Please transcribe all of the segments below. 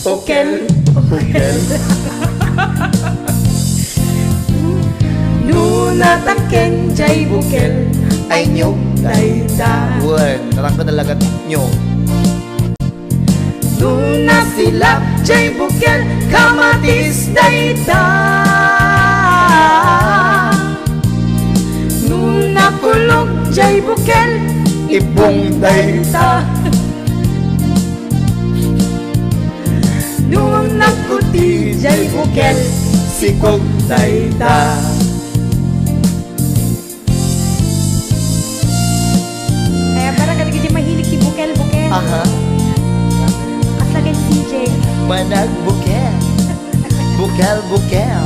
Bukel, bukel. Nunataken jay bukel ay nyog dayta. Word, tarang ko talaga nyo. Nuna silap jay bukel kamatis dayta. Nuna kulog jay bukel Ibong dayta. Nung nakuti jay bukel Sikog dayta. Kaya parang kadagay mahilig si bukel-bukel. Aha, Kaslagan si CJ. manag bukel. Bukel, bukel.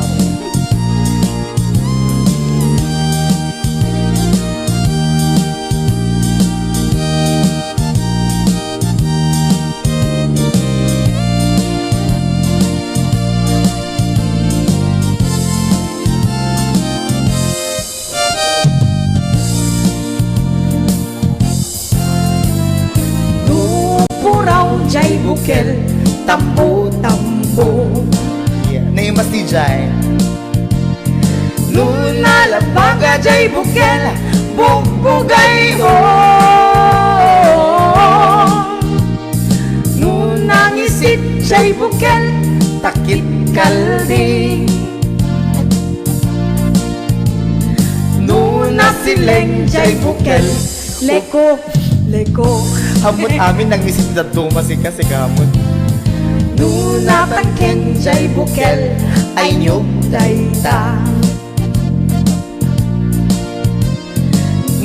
Nupuraw jay bukel tambo-tambo. Yeah, name mas DJ. Nuna labaga jay bukel bugbugay o. Nuna ngisit jay bukel takip kaldi. Nuna sileng jay bukel leko, leko. Hamot amin nang misit na dumasi kasi kamot. Nuna taken jay bukel ay nyog dayta.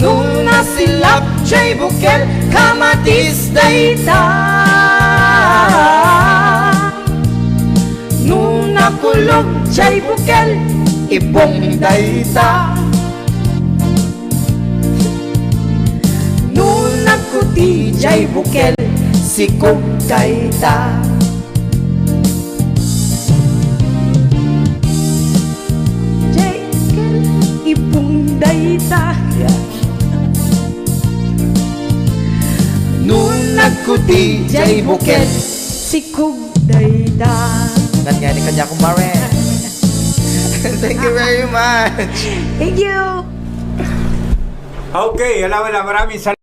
Nuna silap jay bukel kamatis dayta. Nuna kulog jay bukel ibong dayta. Nuna kuti jay bukel sikog dayta. Jay bukel ibong dayta. Yeah. Nuna kuti jay bukel sikog dayta. Kanya ni kanya kumare. Thank you very much. Thank you! Okay, alam mo na, maraming salamat.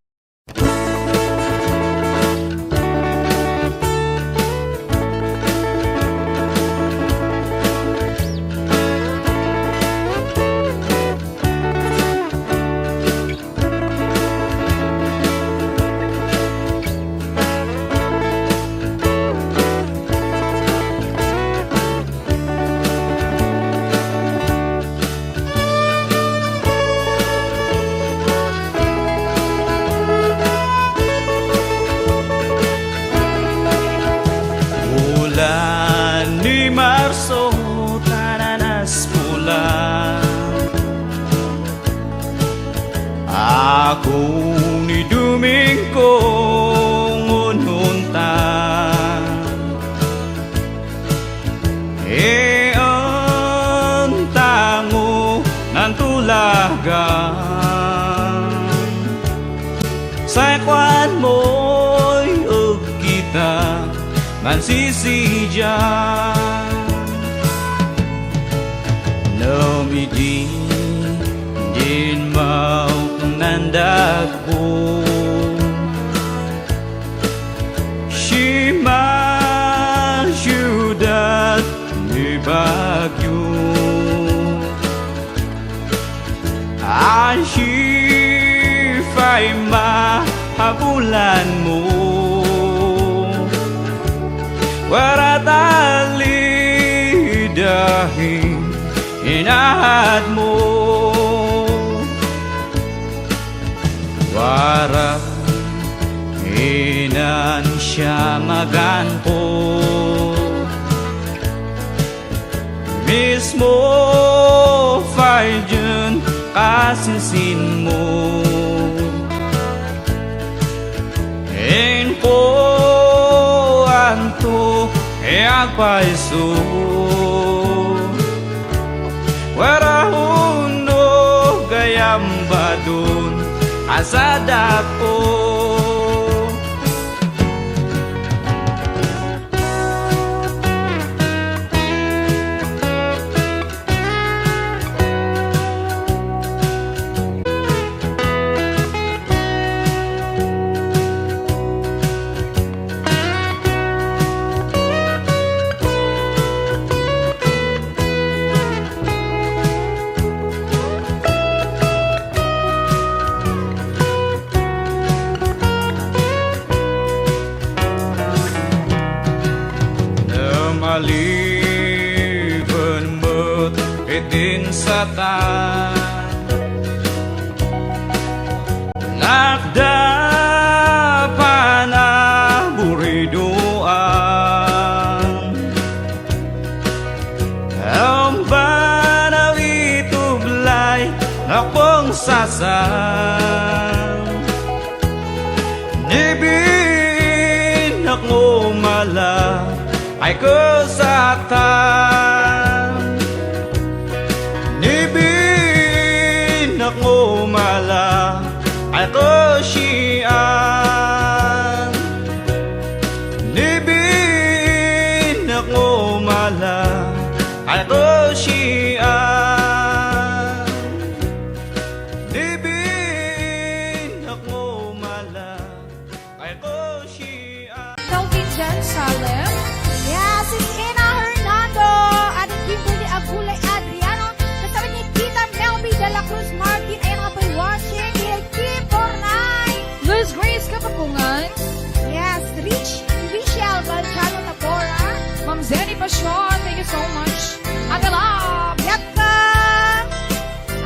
Bulan ni Marso, tananas pula. Ako ni Domingo ngununta. Ang tango ng tulagan sa kwan mo'y ug kita mansisijan. Namidi din mau nandagpo Shima syudat ni Bagyo Ashifay mahabulan mo waratali dahil inahad mo wara inan siya maganpo mismo fayjun kasinsin mo Enko anto agpaiso warahuno gayambadun asadapo kaliban mo't itinsatan Nakdapan na buriduan Ang banaw itublay na pangsasan Nibin ako mala ay kesatan Nibin ako mala ay kesian Nibin ako mala ay kesian Nibin ako mala ay kesian Calvin Gonzalez. Yes, it's Ina Hernando. At Kimberly Agulay Adriano. Kasama ni Tita Melby de la Cruz Martin. Ayan nga po'y watching. Kim Pornay. Luz Grace Kapakungan. Yes, Richelle Valcano Tabora. Ma'am Zenny Passion, thank you so much. Ate Love. Yakka.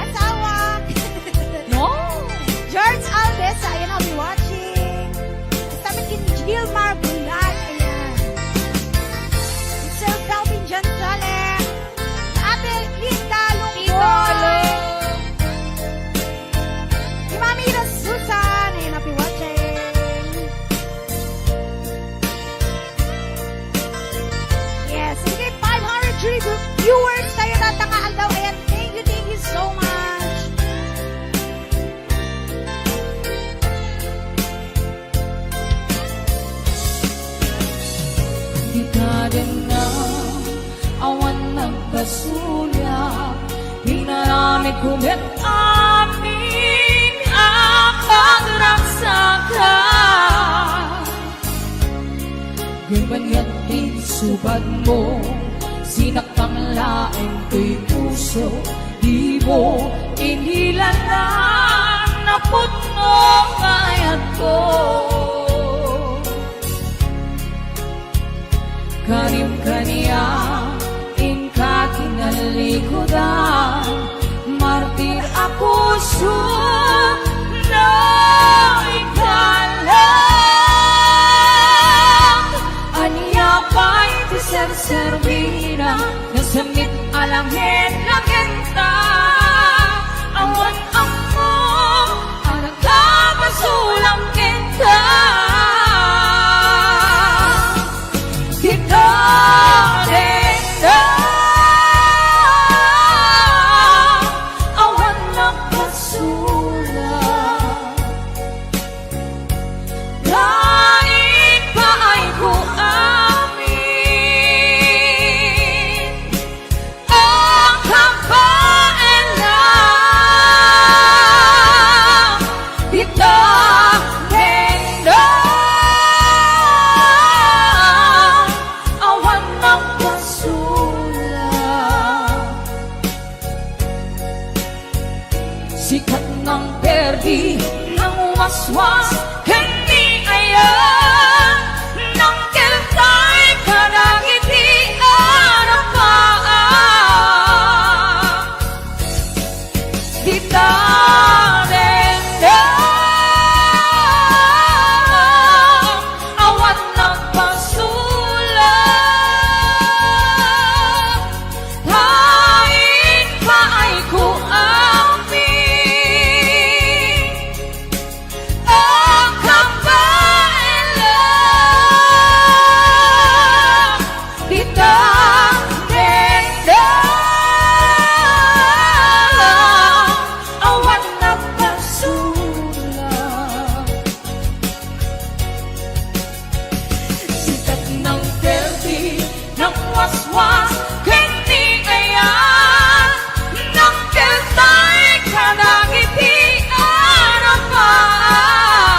Asawa. No. George Alves. Ayan I'll be watching. Kasama ni Gilmar Bulan. Ayan. Sir Calvin Gonzalez. Ate Linda Lungboy. Si Mami Ira Susan. Ayan I'll be watching. Yes, sige, 500 viewers tayo natangaan daw. Ayan, thank you so much. Di ka din na awan nagkasulya Hinarami kumit amin ang pagragsakan Gimanyat din subad mo Sinakang laing ko'y puso Di mo inilalang Naput mo kayat ko Karim kaniya Inka kinalikudan Martir ako na ikalang Aniya pa'y tiser-servina Nasamit alangin lagenta Awan ako Ang nagkapasulang kita Kita din na Awan nagkasulang Lain pa ay ko amin Ang kapailan Kita din na Awan nagkasulang Sikat ng perdi ng waswas Hindi ayan Nang kiltay ka ng itian ang paan Di tanin na Awan nagpasulang Hain pa ay ko amin Ang kapailan Di tanin na Awan nagpasulang Sikat ng perdi ng waswas Hindi ayan Nang kiltay ka ng itian ang paan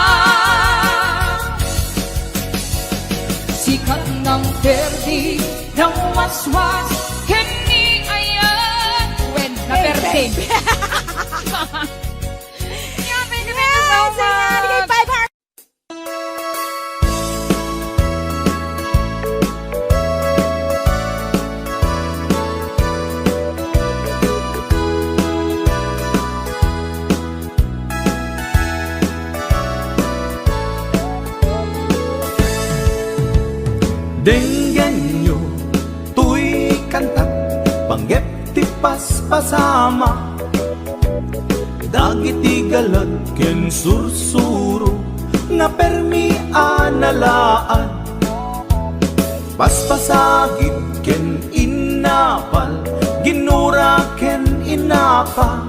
Sikat ng perdi ng waswas Hindi ayan When na perdi Yeah, thank you so much. Denggan nyo, tuy kantak, panggep ti paspasama. Dagiti galat ken sursuro, nga permi analaan. Paspasagit ken inapal, ginura ken inapa.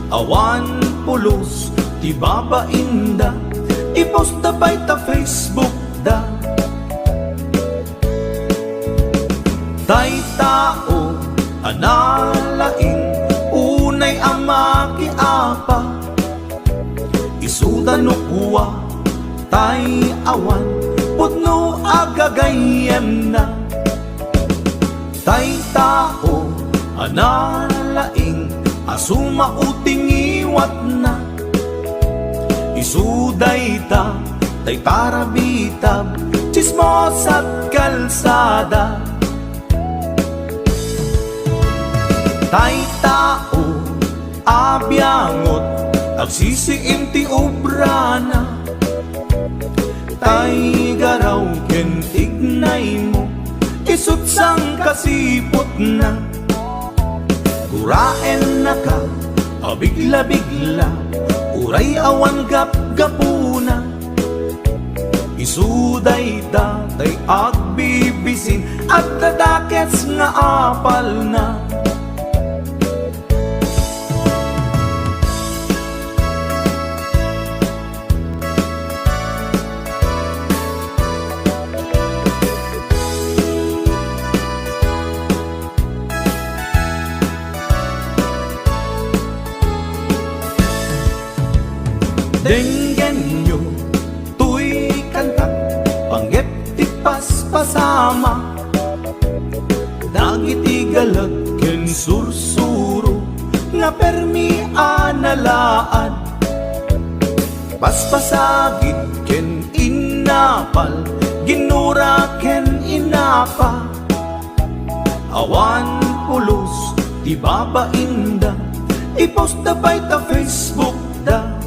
Awan pulos, ti babainda, ipost da bay ta Facebook da. Tay tao, analaing, unay ama ki apa. Isuda no kuwa, tay awan, putno agagayem na. Tay tao, analaing, asuma uting iwat na. Isuday ta, tay parabitab, chismos at kalsada. Tay tao, abyangot, agsisiim ti obrana. Tay garaw ken tignay mo, isut sang kasipot na. Guraen na ka, abigla-bigla, uray awan gap-gapuna. Isuday datay agbibisin, at dadakets nga apal na. Denggan nyo, tuy kantak, panggep ti paspasama. Dagiti galat ken sursuro, nga permi analaan. Paspasagit ken inapal, ginura ken inapa. Awan pulos, ti babainda, ipost da bay ta Facebook da.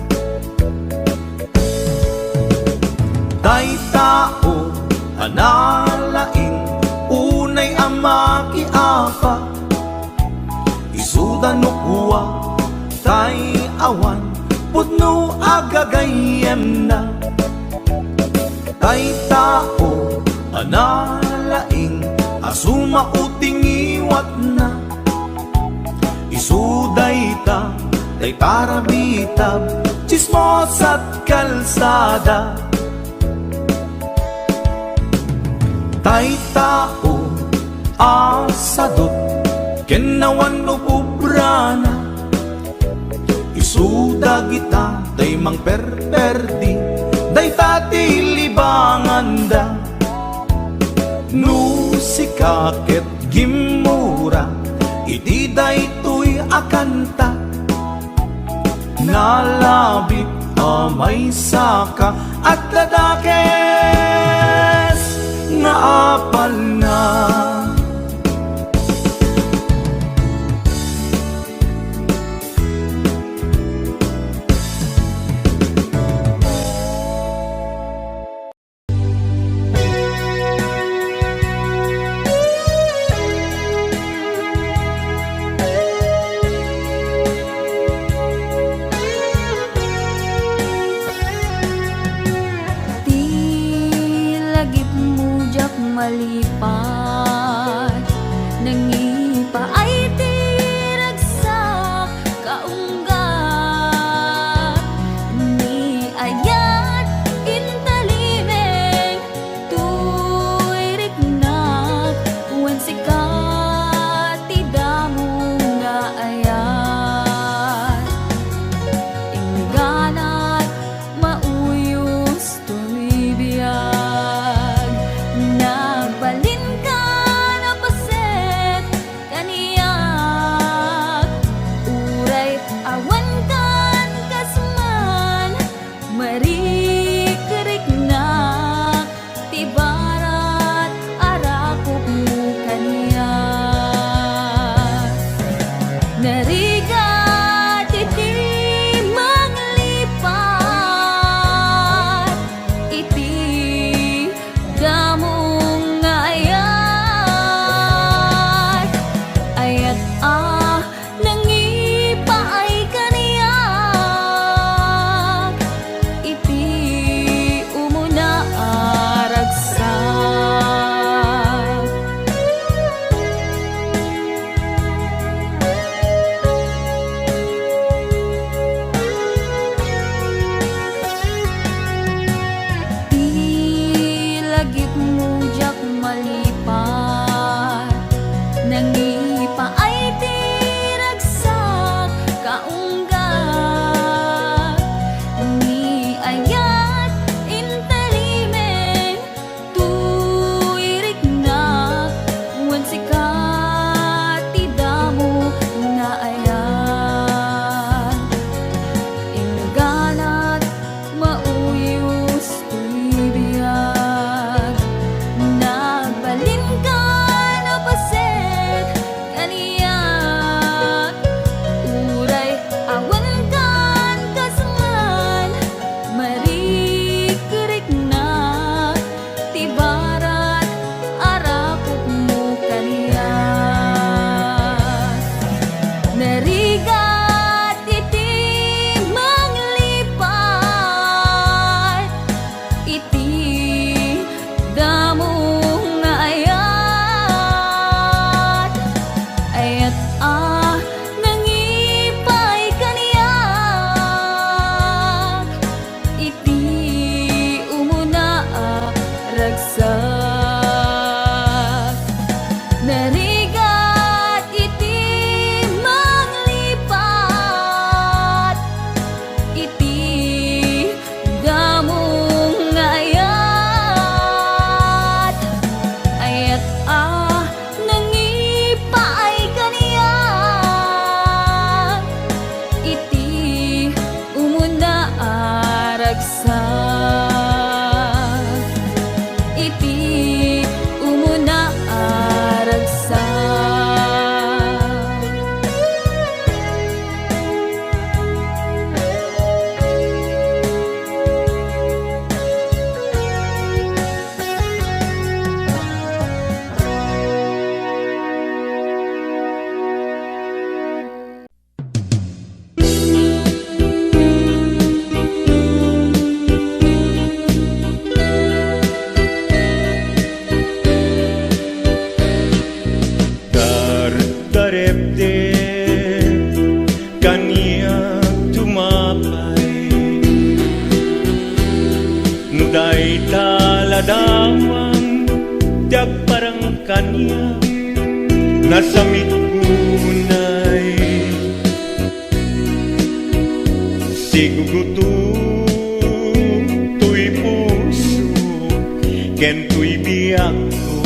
Tay tao, analaing, unay ama ki apa. Isuda no kuwa, tay awan, putno agagayem na. Tay tao, analaing, asuma uting iwat na. Isuday ta, tay parabitab, chismos at kalsada. Tay tao, asadot, kenawan no pubrana. Isuda kita, tay mang perperdi, day tati libangan da. No sikaket gimura, iti day tuy akanta. Nalabit amay saka, at dadakes nga apal na. Malipat nangipa ay tiragsak kaunggat ni ayat intalimeng tuiriknak wen sikat tidamo nga ayat ingganat mauyos tumibiyag. Nagbalin ka kanya nasamit kunay siguguto tuy puso ken tuy biyak ko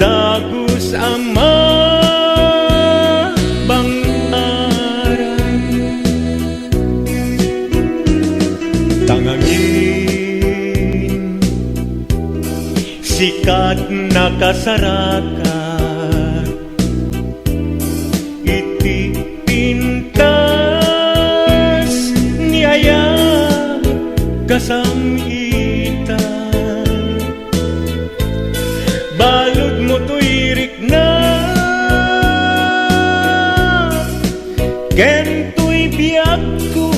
dagus ama bangaran tangangin sikat nakasarakan iti pintas niaya kasamitan balod mo tuirik na ken tuy biyak ko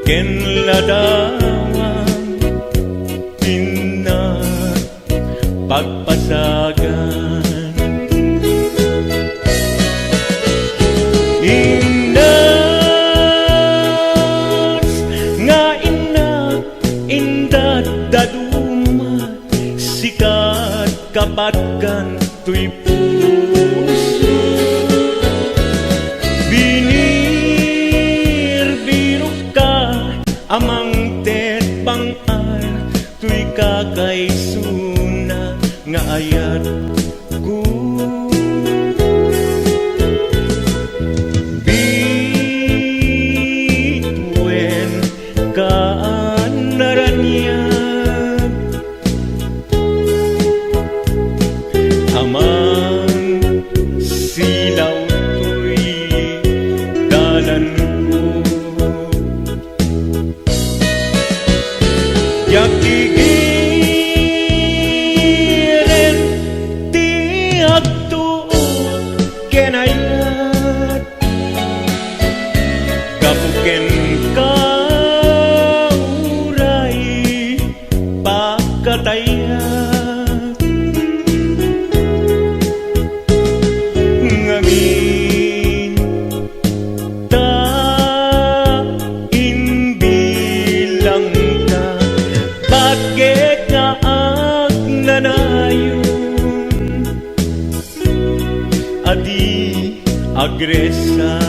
ken ladawang tina pagpasagan indas nga inak indat dadumat sikat kapatkan tuy puso binir birok ka amang tet bangar tuy kakaysuna nga ayat ko bituen kaanaranyag amang silaw tuy dalan ko yakigiren ti agtuot kenayat kapuken ka uray pakatayat ngamin ta inbilang ka bakit nga agnanayon adi agresat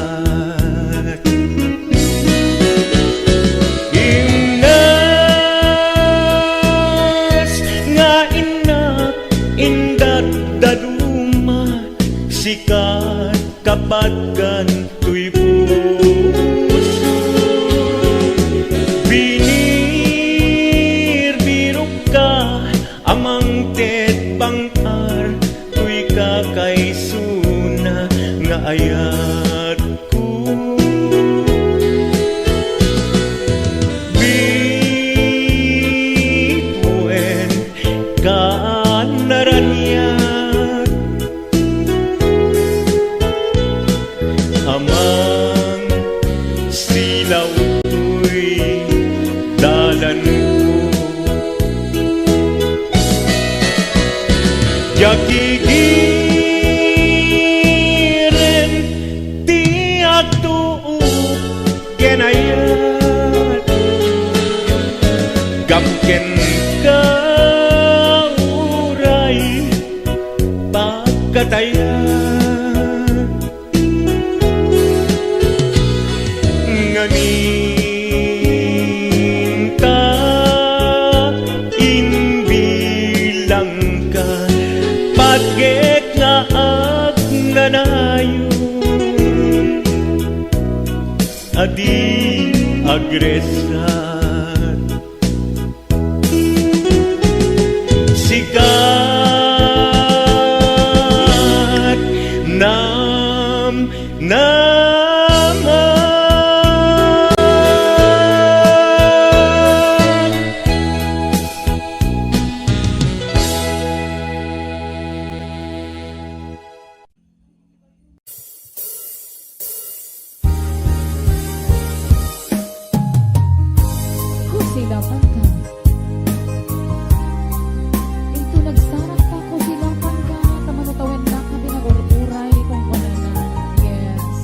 imnas nga inak indat daduma sikat kapatkan tuy puso binir birok ka amang tet bangar tuy kakaysuna nga ayat ko bituen kaanaranyag amang silaw tuy dalan ko yakigiren ti agtuot kenayat gamken ka uray pagkatayat ngamin ta inbilang ka patgek nga agnanayon adi agresat sikat naman Silapan ka. Ito nagsarap pa ko silapan ka. Tamanutawin na ka pinag-uray kung kunanan. Yes.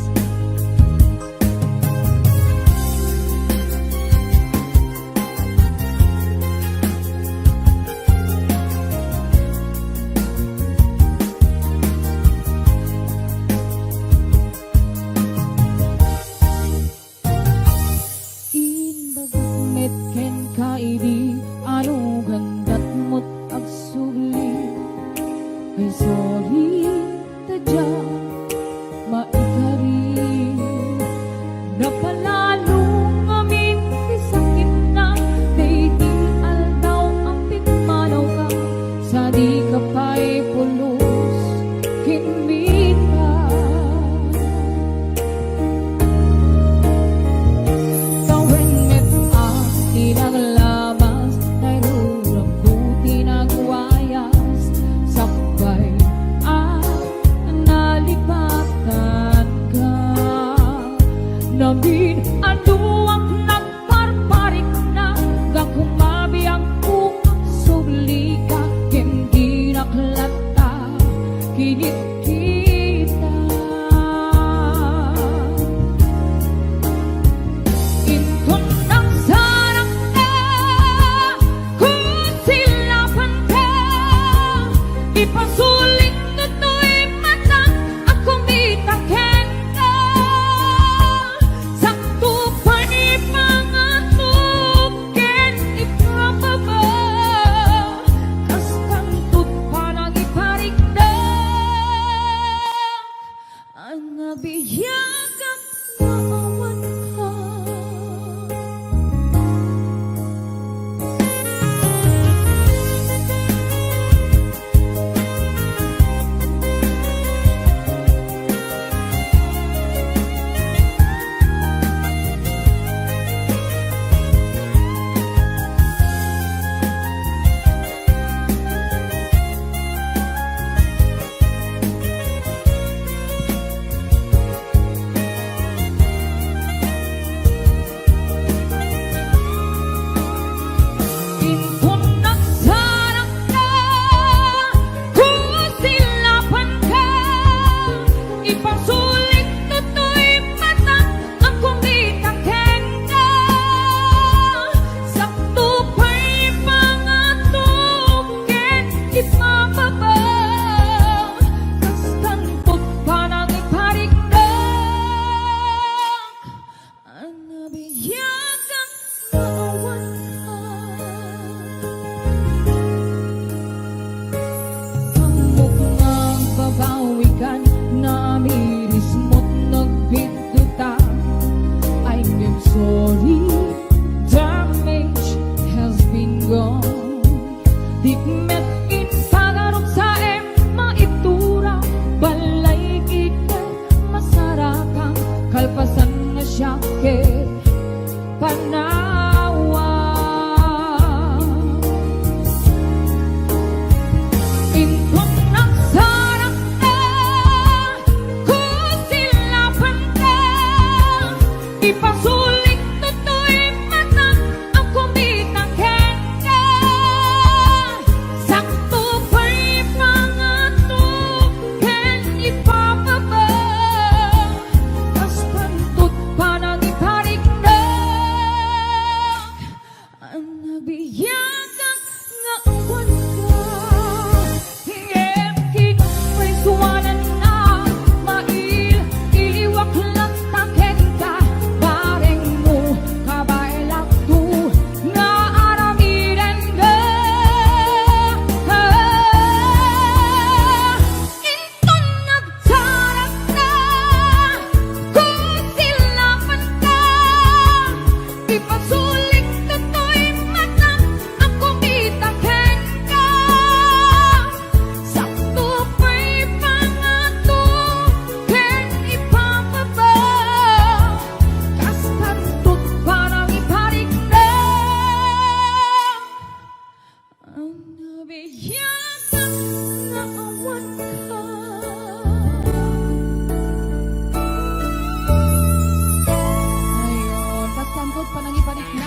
adik na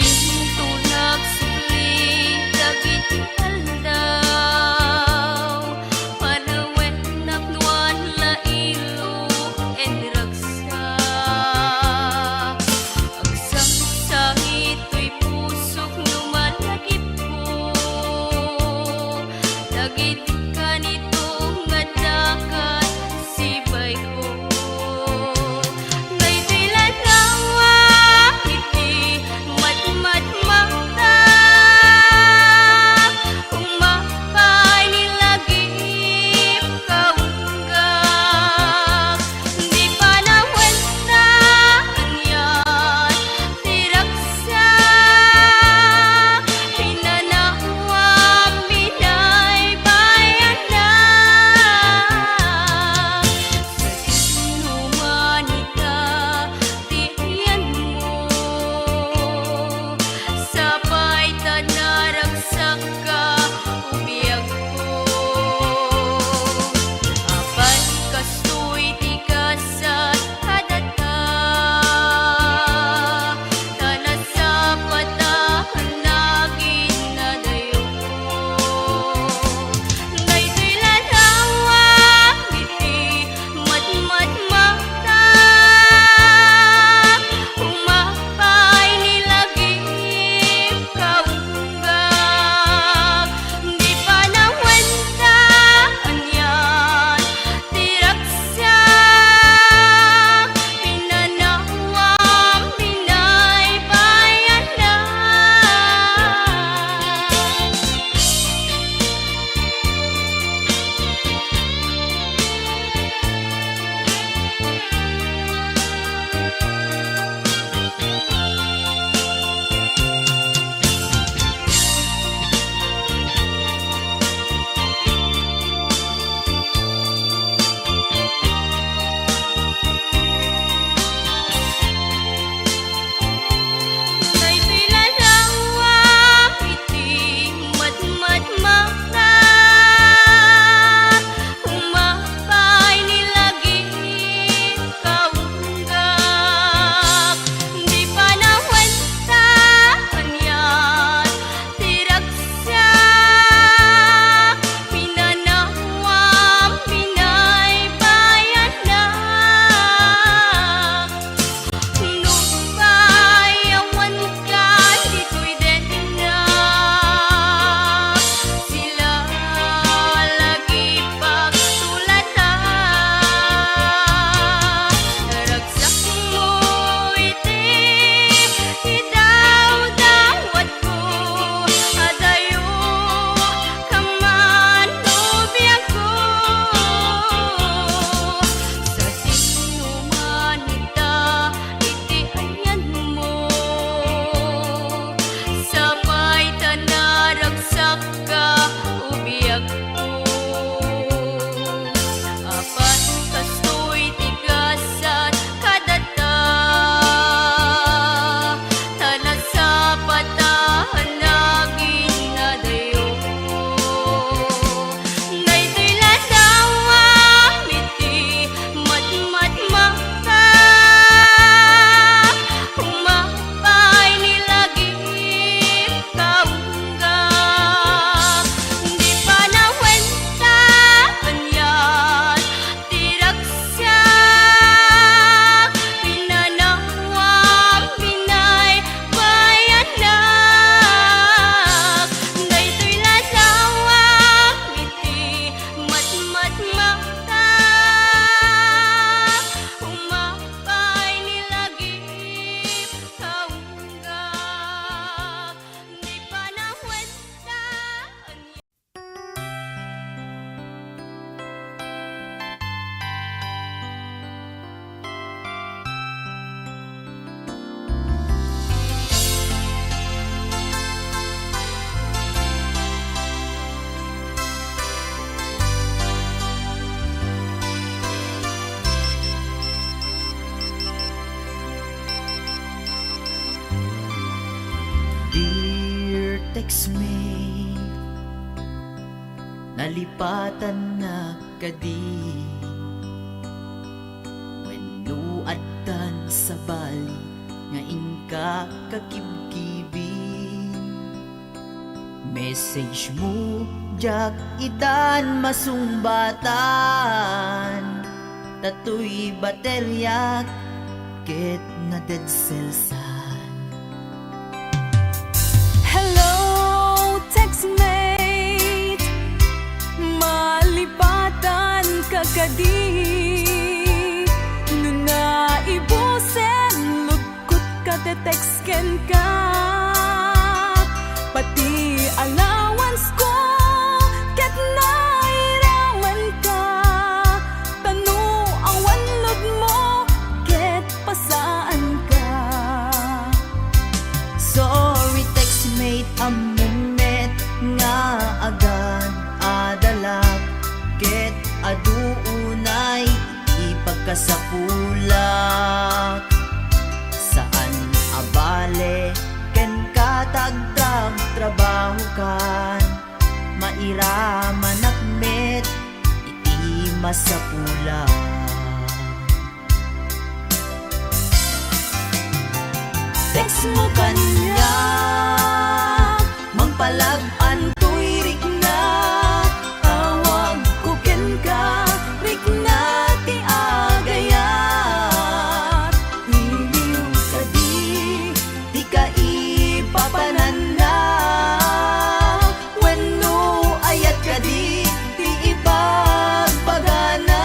Ginto nagsuli dagit aldaw Panawet nakluan la ilo en ragsa textmate, nalipatan na kadi. When luatan sa bali, nga inka kakibkibin. Message mo, jak itan masumbatan. Tatoy baterya, ket na dead cellsan. Hello, textmate, malipatan ka kadi. Nuna ibusen, lugkot ka te-textken ka. Pati allowance ko, ket nairaman ka. Tanu awan lod mo, ket pasaan ka. Sorry textmate, amumet nga agad adalag. Ket aduunay ipagkasapulak. Saan abale ken katagtag trabaho kan. Mairaman akmet iti masapulak. Text mo kanya, mangpalag-an to'y rik na. Tawag ko ken ka, rik na ti agayat. Iliw ka di ka ipapanan na. Wenno ayat ka di ipagpagana.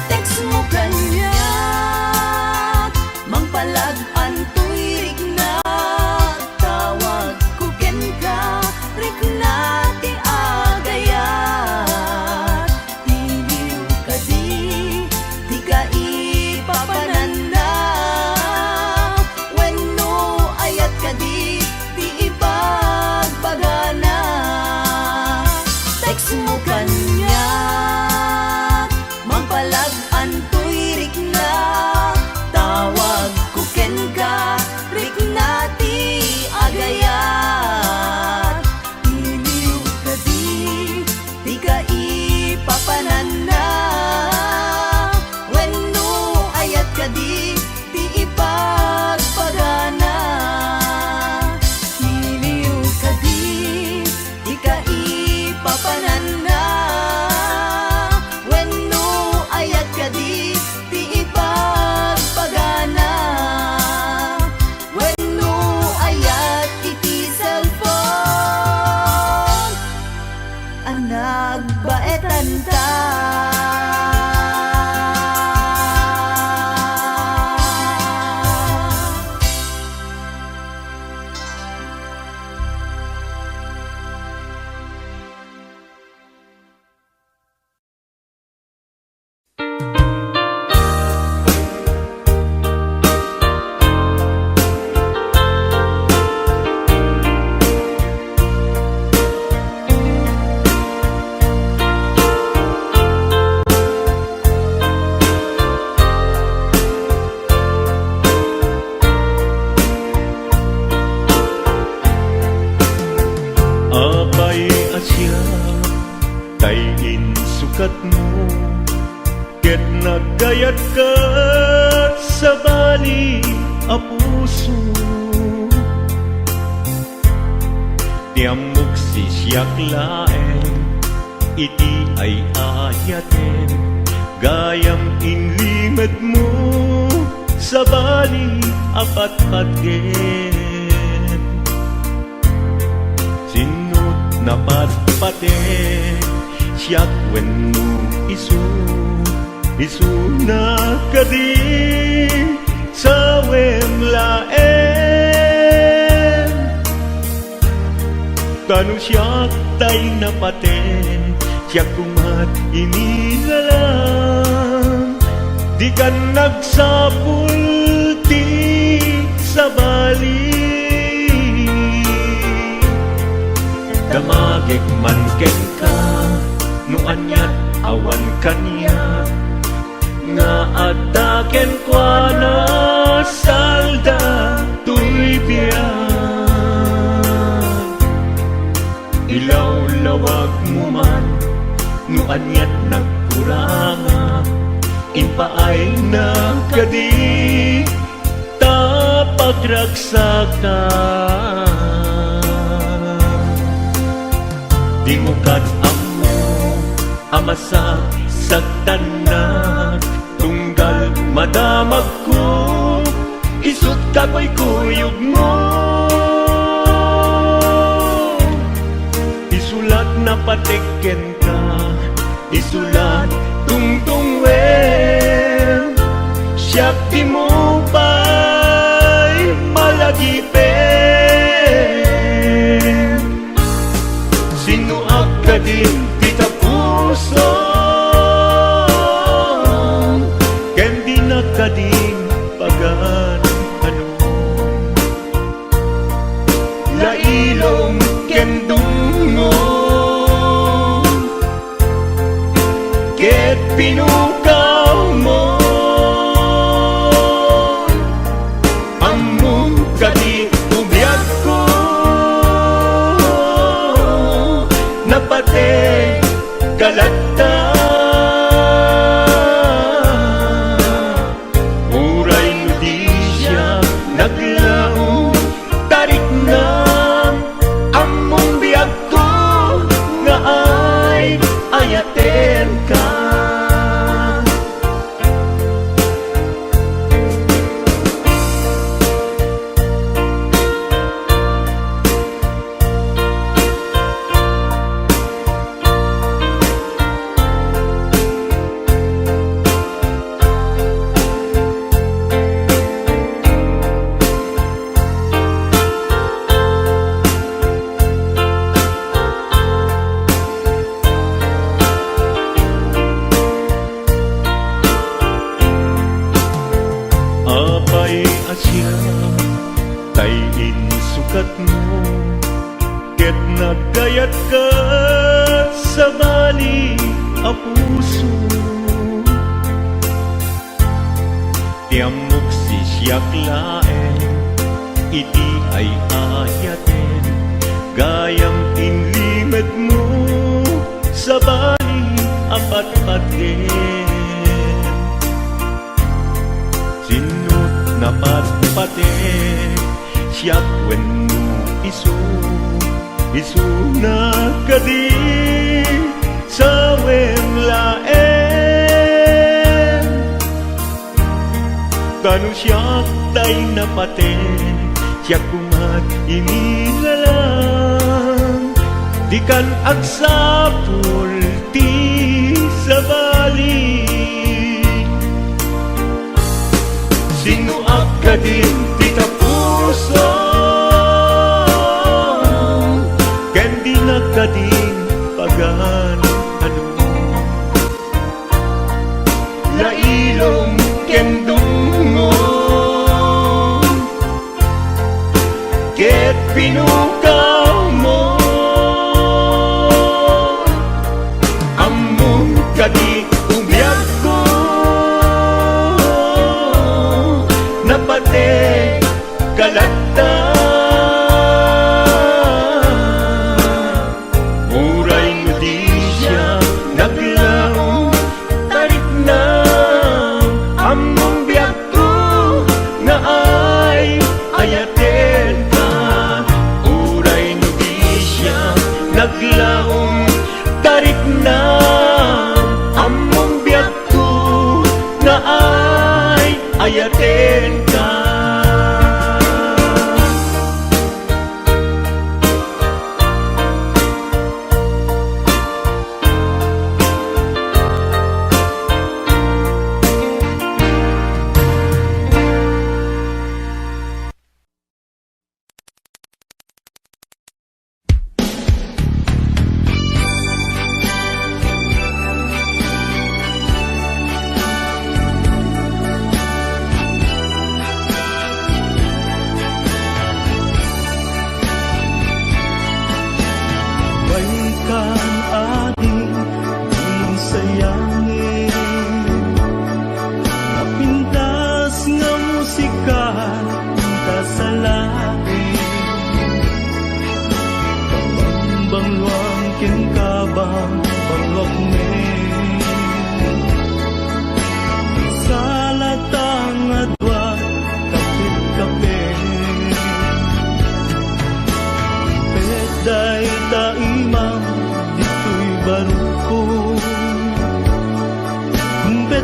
Text mo kanya, mangpalag-an to'y rik na. Tawag ko ken ka, rik na ti agayat. Iliw ka di ka ipapanan na. Wenno ayat ka di ipagpagana. Text mo kanya, mangpalag-an to'y rik na. Tawag ko ken ka, rik na ti agayat. Iliw ka di ka ipapanan na. Wenno ayat ka di ipagpagana. Iliw ka di ka ipapanan na. Wenno ayat ka di ipagpagana. Wenno ayat iti cellphone, ang nagbaetan ta. Apay asya, tayin sukat mo. Ket nagayat ka sa bali a puso. Tiamok sisyak laeng, iti ay ayaten. Gayam inlimad mo sa bali apat-patgen. Sinut na patpaten, siyak wenno isu na kadi sa wem laeng. Kanu siya tay napaten, siya kumat inilalang. Di ka nagsapulti sa bali. Damagik man ken ka, no anyat awan kanya. Nga ataken kwa na salda tuy biyan. Ilaw-lawag mo man, no anyat nagkuranga. Inpaay na kadi tapagragsakan. Di mo kat amo amasa sagtanan. Tunggal madamag ko, isut kako'y kuyog mo. Isulat na patiken ka, isulat tungtung wen. Siyak di mo pa'y malagipen. Sinuak ka din kita puso, kading pagan ano. Lailong kendungo, ket pinukaw mo. Among kading ubiyag ko, napate kalata. Ayaten ka. Apay asya, tay insukat mo, ket nagkayat ka sa bali a puso. Tiamok si siyak laeng, iti ay ayaten, gayang inlimed mo sa bali apat-paten. Sinut na patpate, siyak wen mo isu na kadi sa wen laen. Kanu siyak tay napate, siyak kumat inilalang. Di kan agsapul ti sa bali. Sinuak ka din tita puso, ken di na ka din pagan ano. Lailong kendungo, ket pinukaw mo. Among kadi umiyag ko, napate kalata. Muray mo di siya naglaong tarik na. Among biyak ko na ay ayaten ka. Muray mo di siya naglaong tarik na. Among biyak ko na ay ayaten ka.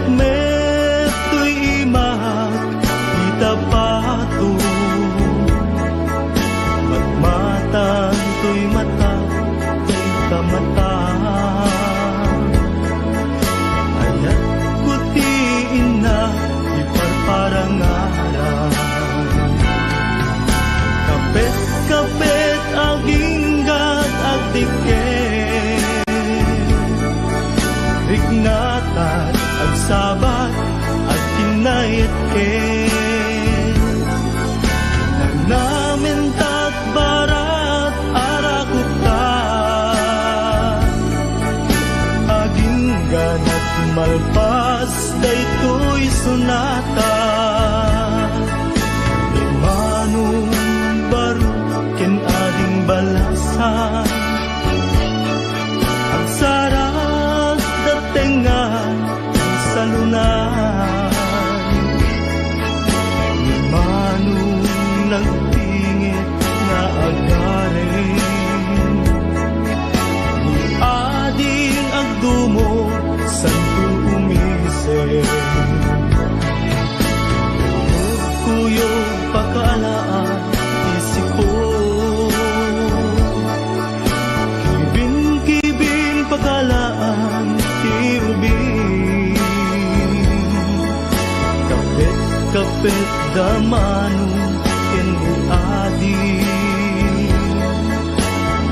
met tuy imak kita pato magmatan tuy mata tuy kamata ayat kutiin na iparparangaran kapet aginggat agdiket rignatan agsabat at kinayet nagnamintat barat arakuta aginggan at malpas daytoy sunata imanong baro ken ading balasan ang sarap datengan sa lunan imanong nagtingit na agarin ni ading agdumo santo umise kuyo pakalaan isiko kibin pakalaan tiubin kapit damanong kenbuadi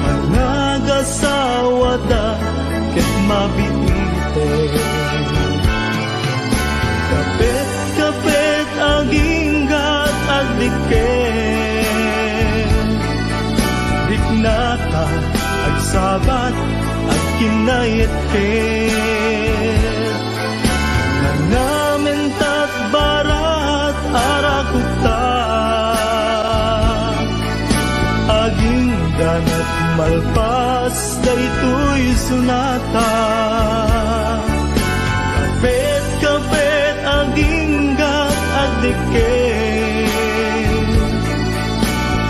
managasawa ket mabiite kapit aginggat agdiket diknata agsabat agkinayet nanamintat barat arakuta aginggan at malpas daytoy sunata kapit aginggat agdiket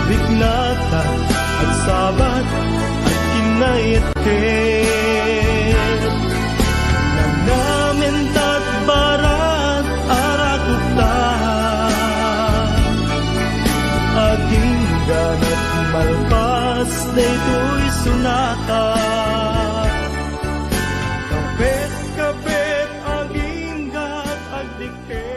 dignata agsabat agkinayet nanamintat barat arakuta aginggan at malpas daytoy sunata kapit aginggat agdiket.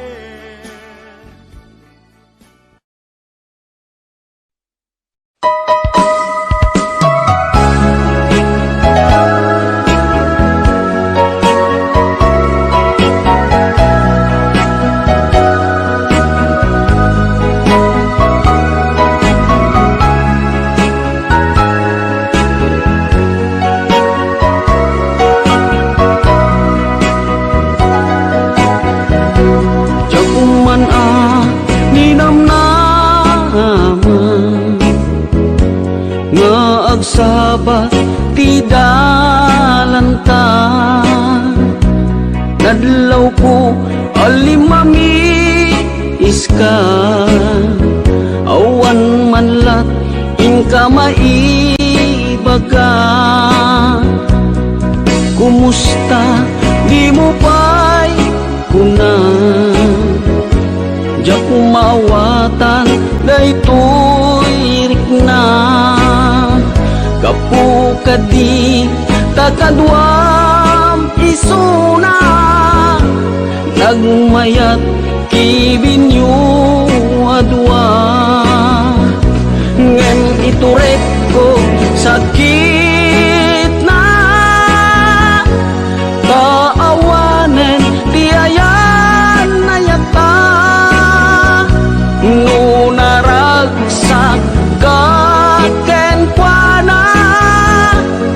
Agsabat ti dalanta nadlaw ko alimami iska awan manlat inka maibaga kumusta di mo pa'y kunan diya kumawatan daytoy rikna kapukadi takadwam isuna nagmayat kibinyo adwa ngem iturek ko sakit na kaawanen tiayan nayata nunaragsak kaken kuana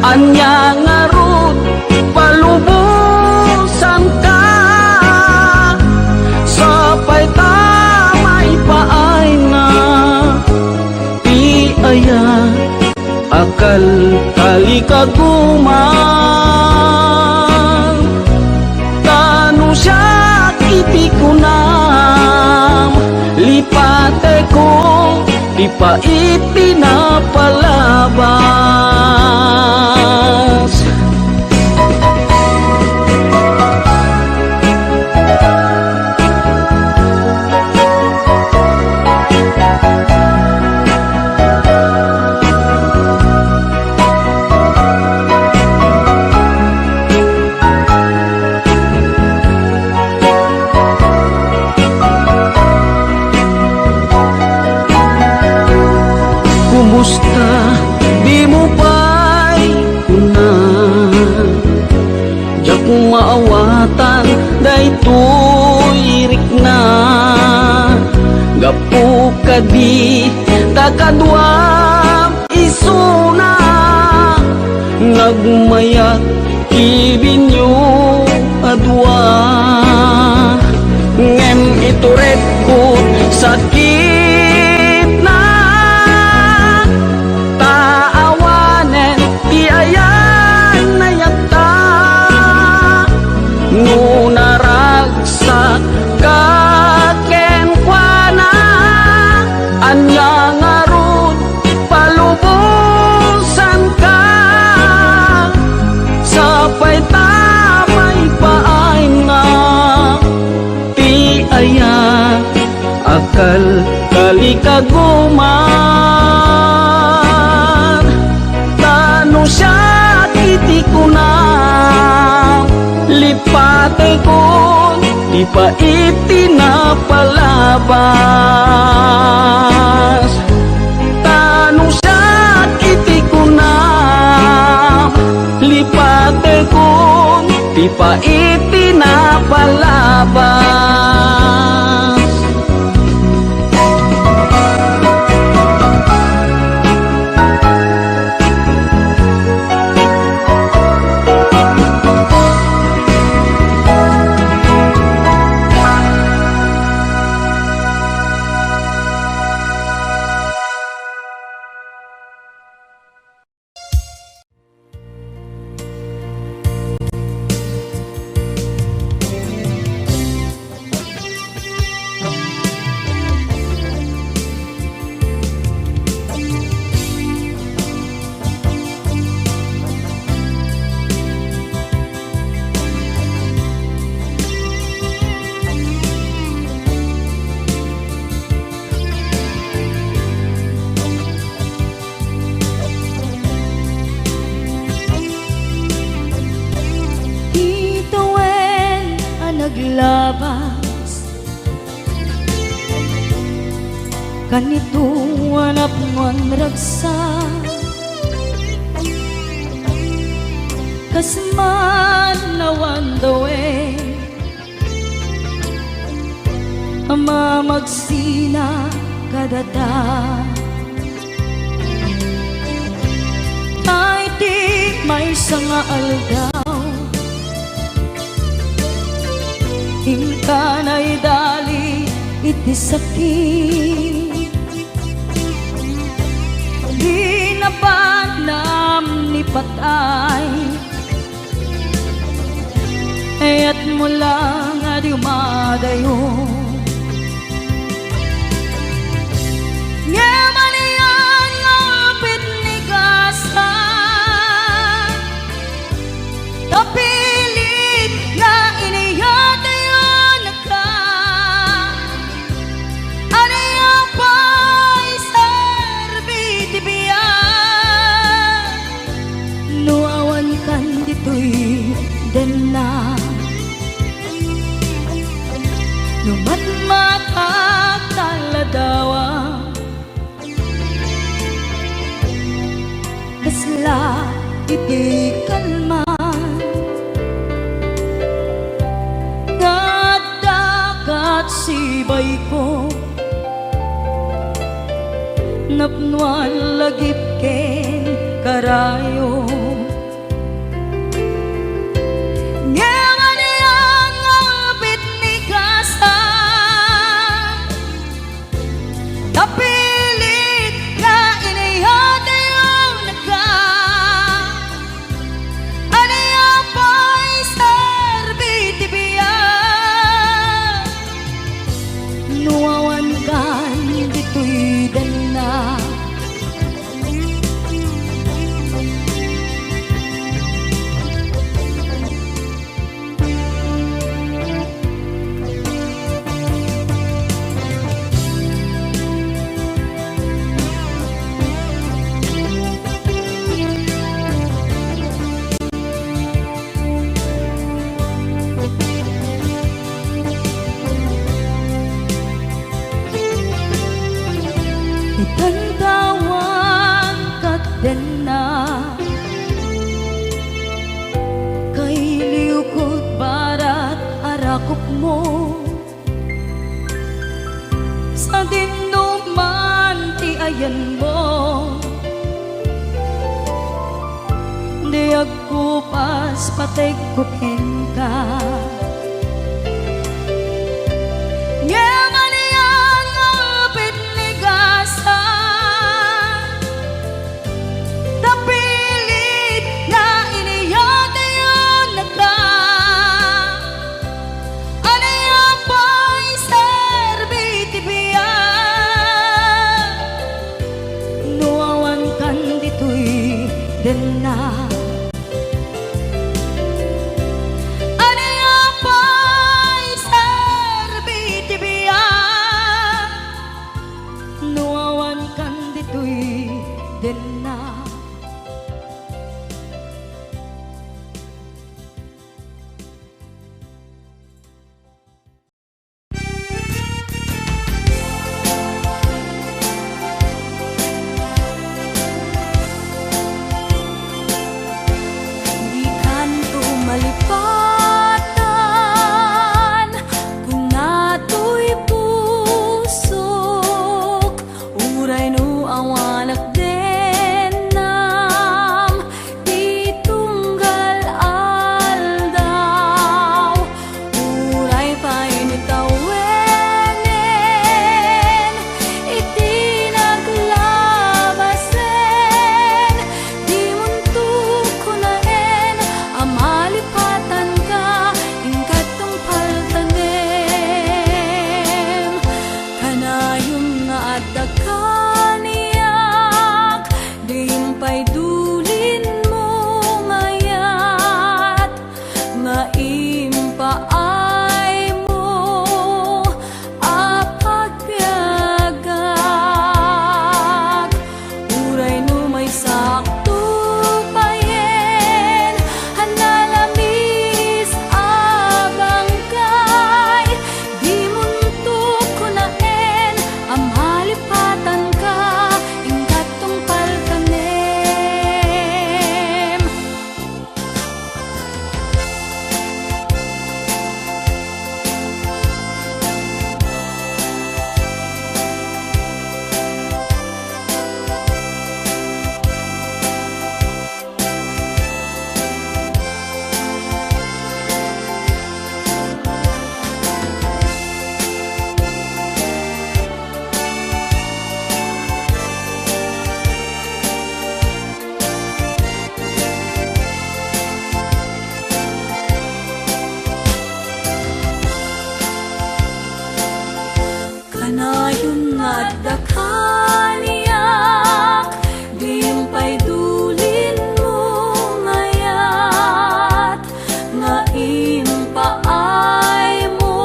anya ngarut palubusan ka sapay tamay paay na ti aya akal kali kagumang tanu siya ipikunam lipate ko di pa ipinapalabas gapu kadi takadwa isuna nagmayat kibinyo adwa ngem ituret ko sakit na taawanen ti ayan na yakta ngunaragsak kakenkwana anya ngarun palubusan ka sapay tamay paay na ti aya akal kalikaguman tano siya iti kuna lipate ko di pa iti na palabas tano siya iti kuna lipate ko di pa iti na palabas. naglabas kanito anak mon ragsa kasman nawan dawe ama magsina kadada ay di may sanga aldaw hingkanay dali iti sakit di napanam ni patay at mula nga di umadayo Ngamanian ngapit ni kasa tapilit nga iniyatayon ka anaya pa'y sarbiti biyan nuawan kan dito'y den na numatmatak taladawa kasla iti kalman dagat sibay ko napnuan lagip ken karayo Ngamanian ngapit ni kasa tapilit nga inihatayon ka anaya pa'y sarbiti biyan nuawan kan dito'y dana itantawan kat den na kay liukod barat arakop mo sa dinuman ti ayan mo. Di ako pas patay kukin ka. Yaman yang apit ligasan, tapilit na iniyata yun na ka. Ano yung pa'y serbiti biyan, nuawan kan dito'y din na. Malipatan kung nato'y pusok, uray no awanak din nam itunggal aldaw, uray pa initawenen iti naglabasen, di muntuk ko naen amalipatan ka ingkatong paltanem. Kanayong nga adda kaniyak di pa'y dulin mo ngayat, nga impaay mo apagbiagak, uray no may sakto payen hanalamis abang kay, di muntuk ko naen amalipatan ka ingkatong paltanem. Kanayong nga adda kaniyak di pa'y dulin mo ngayat, nga impaay mo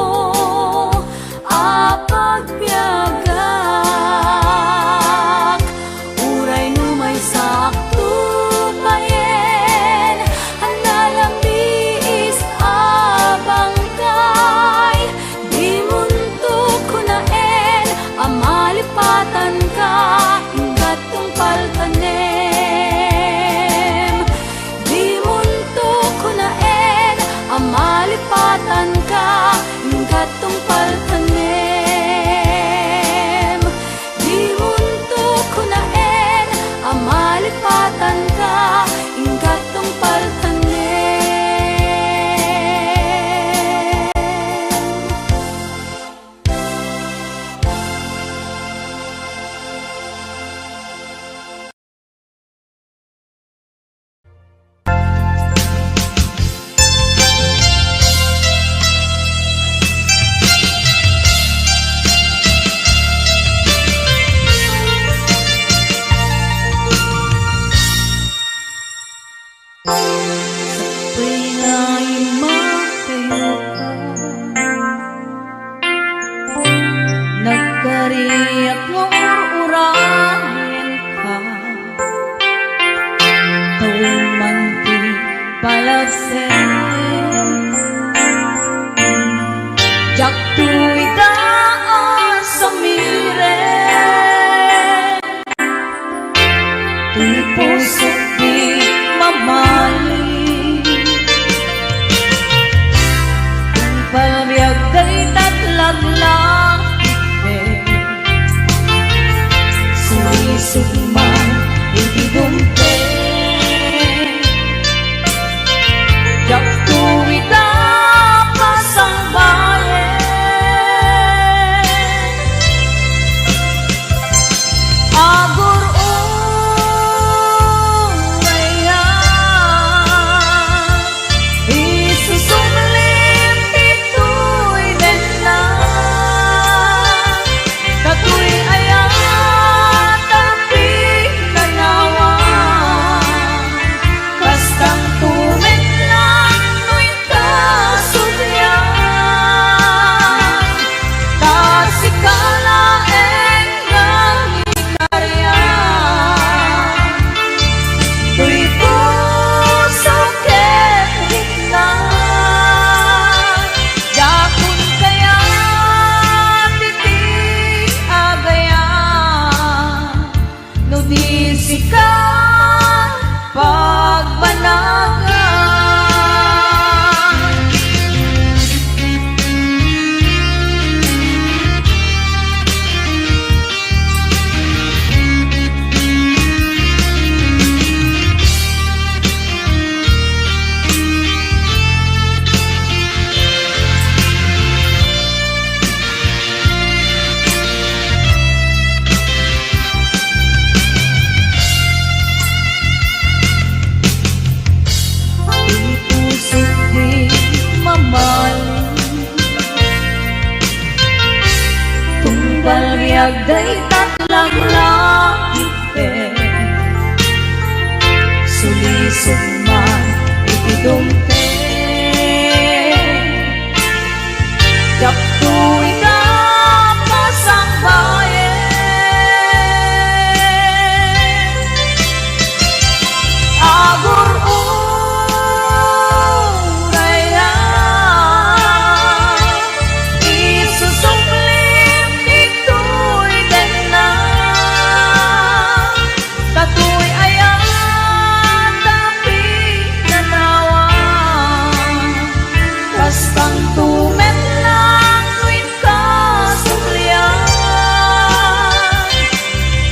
apagbiagak, uray no may sakto payen hanalamis abang kay, di muntuk ko naen amalipatan ka ingkatong paltanem. Di muntuk ko naen amalipatan ka ingkatong paltanem. Di muntuk ko naen amalipatan ka ingkatong paltanem. Nagkariyak mo ur-urahin ka, tawin man ti palagsen, jak tu'y daan sa miren, tu'y puso't di mamali, kung palabiyag day tatlag lang, Palbiag day tatlang langit sulisod man itidumpe Jaktu'y ka pasang bayan Agur uray na isusunglit ito'y gana Katu'y ayan tapi nanawan Bastang tumet lang tuwing kasumlian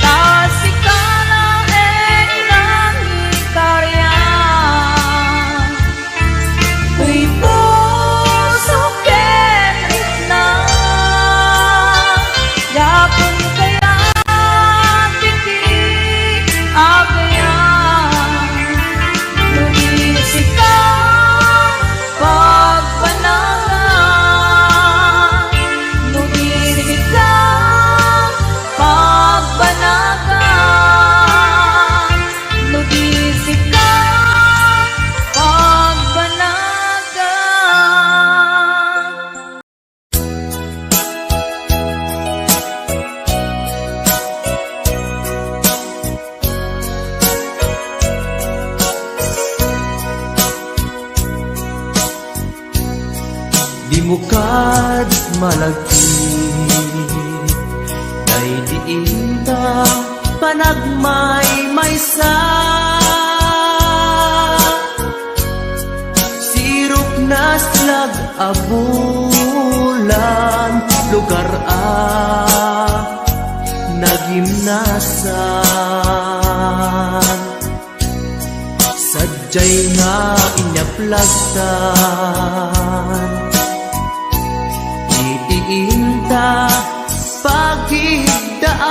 Tasikana nang ikaryan Tuy puso kenit na Yapon kaya titi agayan Lumisik ka pagpanagan Lumisik ka pagpanagan Lumisik ka pagpanagan Di mo kad malagti Day diinta panagmay maysa Sirok na slag abulan Lugar nagimnasan Sadyay nga inyaplagtan Itiinta pagigdaan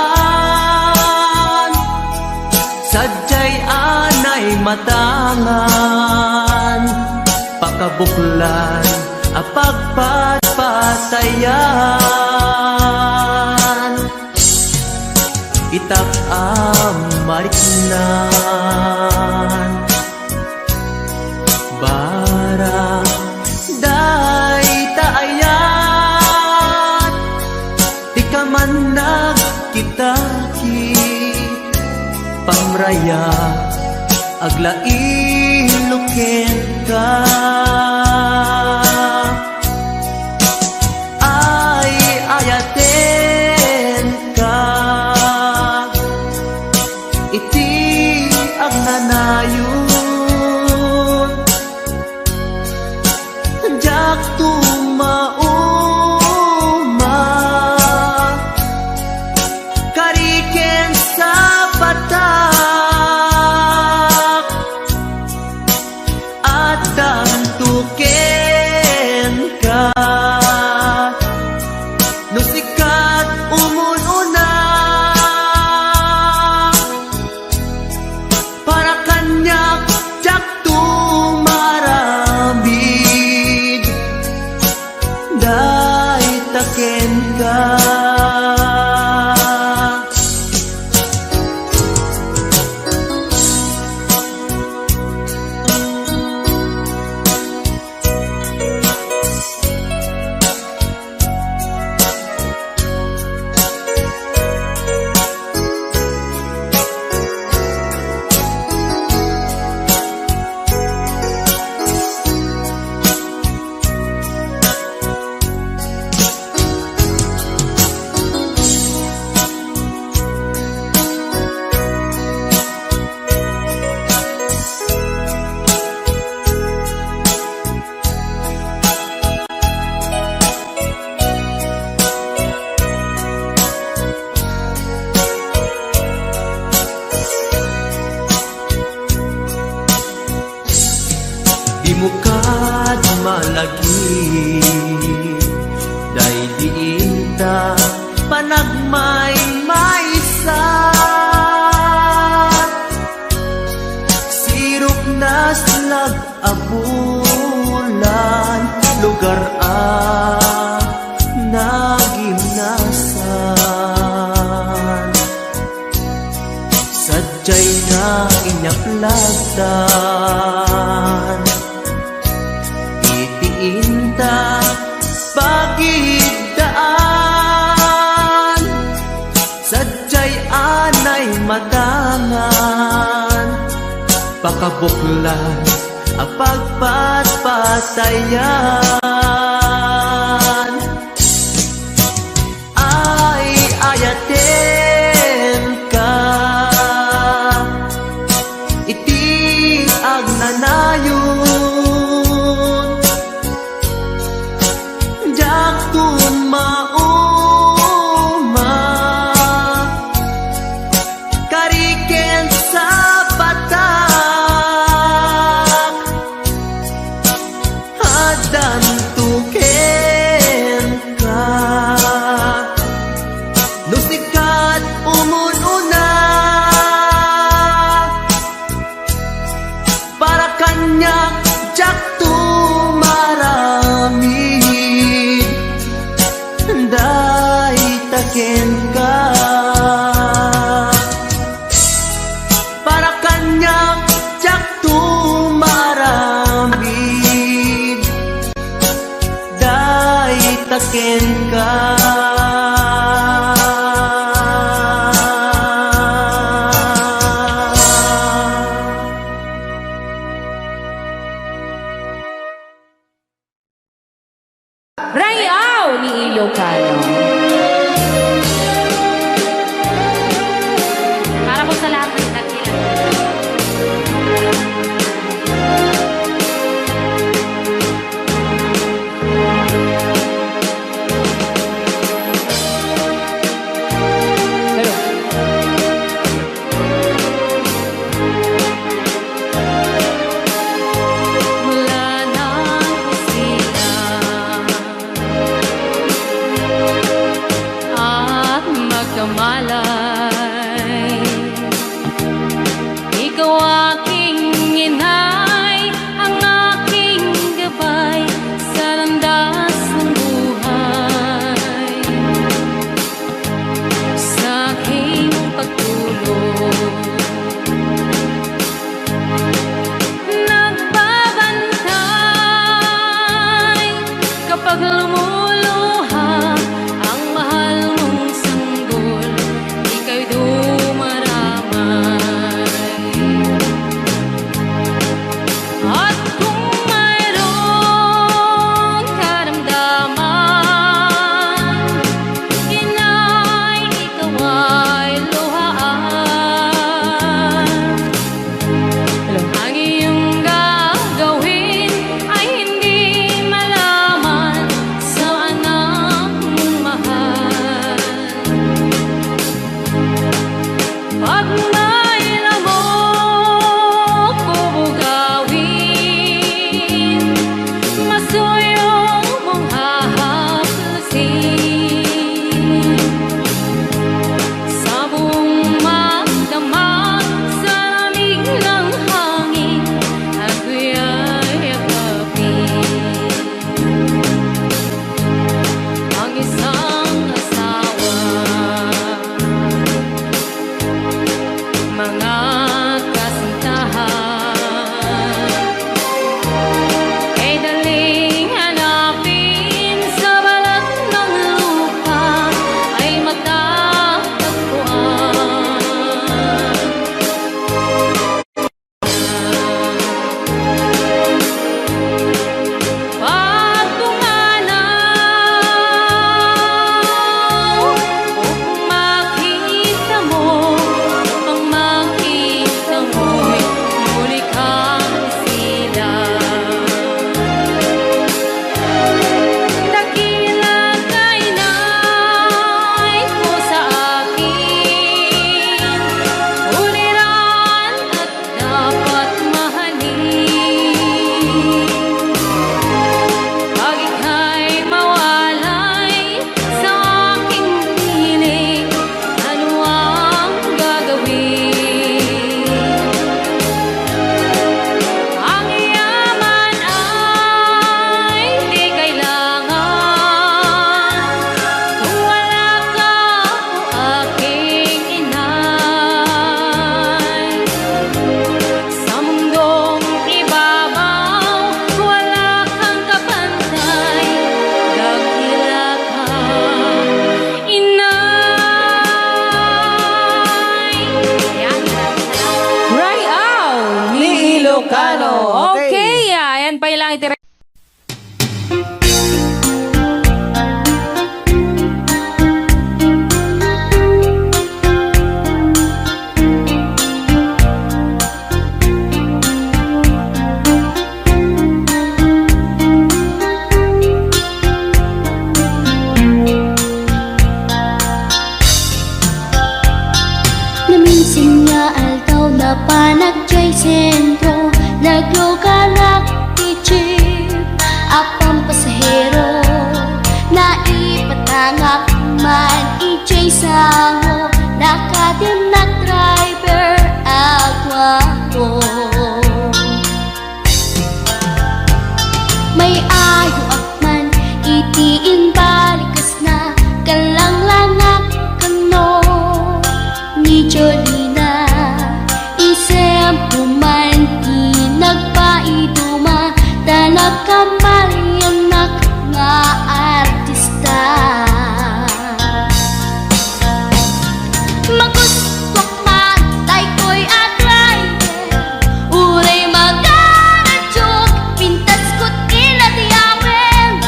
Sadyay anay matangan Pakabuklan apagpatpatayan Itak amariknan Barang day taayat Di ka man nagkitaki Pamraya aglain ka Ay ayaten ka Iti agnanayon Jak tumauma Kariken sa batak At dantuken ka Nusikat umununa Para kanyak jak tumarabig Day taken ka Mukad malagi Day diinta panagmay maysa Sirok na slag abulan Lugar nagimnasan sadya'y na inyaplagdan. Itiinta pagidaan, sadya'y anay matangan. Pakabuklan ang pagpatpatayan. Ay ayaten ka, iti agnanayon. Jak tumauma, kariken sa patak, hadan tuken ka. Nusikat umununa, para kanyak jak tumaramid, day taken ka. Para kanyak jak tumaramid, day taken ka. Rayaw ni Ilocano. Para po sa lahat ng nagkilan. Mula nang kusina pa ilang itira. Naminsan nga altaw na panagjay sentro, naglugarak ti jeep apang pasahero, naipatangak man ijay sango, nakadinak driver agwapo. May ayo akman itiin balikas na kalanglangak kano ni Jolina, isem puman di nagpaiduma, tanak kamalianak nga artista. Magustwak man tay ko'y atrayer, uray magaradyok, pintas ko't inatiyawen,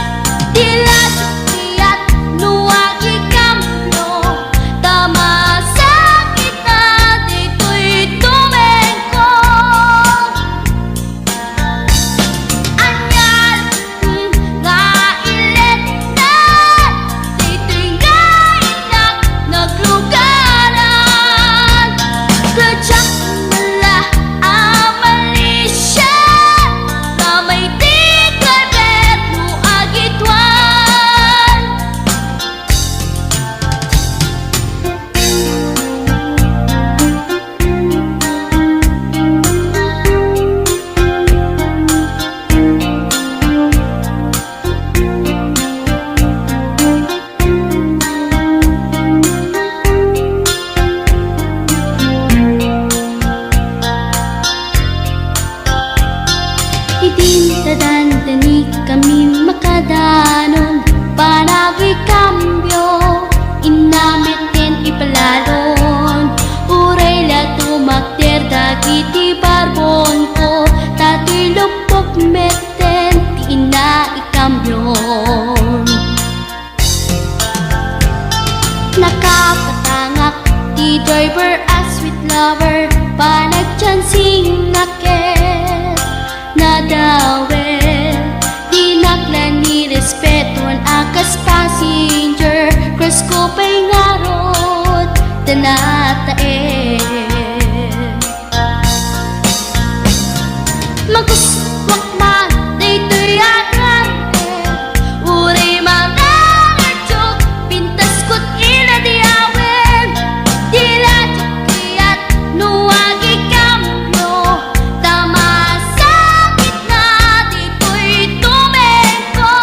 tila sukiyat nuwag ikamno, tama sakit na dito'y tumengko. Anyal nga ilet na dito'y nga inak naglugaran, kadyak mala amalisya, kamay di kabet mo agitwan. Idintadantani kami makadanon, panagi kambyo, inamitin ipalalon, uray la tumakter dagiti barbon ko, tato'y lupok meten ti ina ikambyon. Nakapatangak di driver as sweet lover, panagchansing naket nadawel, di naklan ni respetuan akas passenger, cross ko pa'y ngarot tanatae. Maguswak man dito'y agrante, uray magaradyok, pintas ko't inadiyawen, tila sukiyat nuwag ikamno, tama sakit na dito'y tumengko.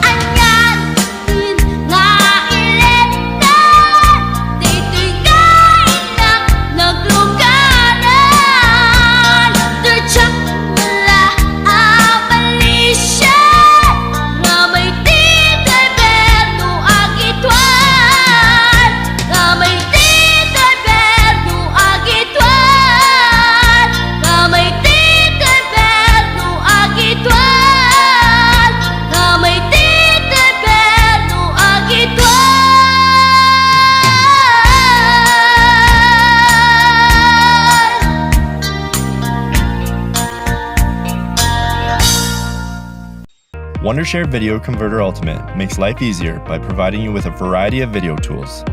Anyan nga ilet na dito'y kainak naglugaran, tadyak mala amalisya, nga may di driver no agitwan, nga may di driver no agitwan, nga may di driver no agitwan, nga may di driver no agitwan. Wondershare Video Converter Ultimate makes life easier by providing you with a variety of video tools.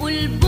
bulbul